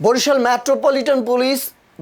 Barishal metropolitan police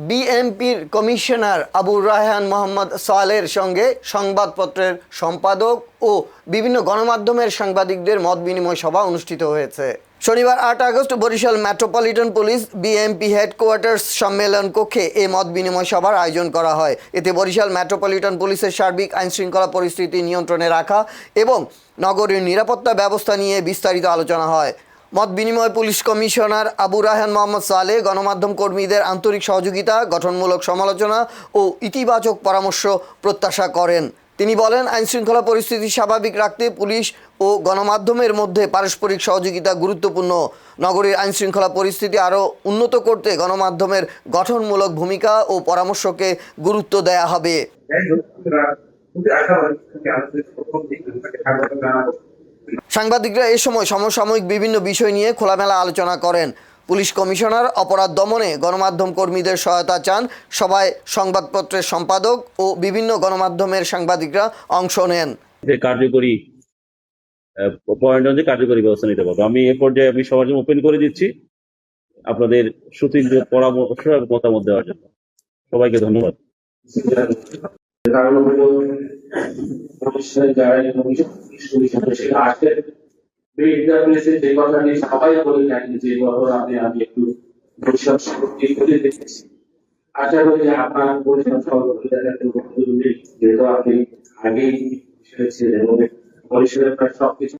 বিএমপির commissioner আবুর রায়হান মোহাম্মদ সোহেলের সঙ্গে সংবাদপত্রের সম্পাদক ও বিভিন্ন গণমাধ্যমের সাংবাদিকদের মত বিনিময় সভা অনুষ্ঠিত হয়েছে। শনিবার ৮ August Barishal metropolitan police BMP headquarters সম্মেলন কক্ষে এ মত বিনিময় সভার আয়োজন করা হয়। এতে বরিশাল মেট্রোপলিটন পুলিশের সার্বিক আইনশৃঙ্খলা পরিস্থিতি নিয়ন্ত্রণে রাখা এবং নগরীর নিরাপত্তা ব্যবস্থা নিয়ে বিস্তারিত আলোচনা হয়। মত বিনিময় পুলিশ কমিশনার আবুর রায়হান মোহাম্মদ সোহেল গণমাধ্যম কর্মীদের আন্তরিক সহযোগিতা, গঠনমূলক সমালোচনা ও ইতিবাচক পরামর্শ প্রত্যাশা করেন। তিনি বলেন, আইনশৃঙ্খলা পরিস্থিতি স্বাভাবিক রাখতে পুলিশ ও গণমাধ্যমের মধ্যে পারস্পরিক সহযোগিতা গুরুত্বপূর্ণ। নগরীর আইনশৃঙ্খলা পরিস্থিতি আরও উন্নত করতে গণমাধ্যমের গঠনমূলক ভূমিকা ও পরামর্শকে গুরুত্ব দেয়া হবে। সাংবাদিকরা এ সময় সমসাময়িক বিভিন্ন বিষয় নিয়ে খোলামেলা আলোচনা করেন। পুলিশ কমিশনার অপরাধ দমনে গণমাধ্যম কর্মীদের সহায়তা চান। সভায় সংবাদপত্রের সম্পাদক ও বিভিন্ন গণমাধ্যমের সাংবাদিকরা অংশ নেন। কার্যকরী পয়েন্ট অনুযায়ী কার্যকরী ব্যবস্থা নিতে পারবো। আমি এ পর্যায়ে সবার জন্য ওপেন করে দিচ্ছি আপনাদের সুতীর্ণ পরামর্শ এবং মতামত দেওয়ার জন্য। সবাইকে ধন্যবাদ। যে কথাটি সবাই বলে থাকেন যে আমি একটু দেখেছি। আশা করি যে আপনার যেহেতু আপনি আগেই ছিলেন এবং পরিষদের প্রায় সবকিছু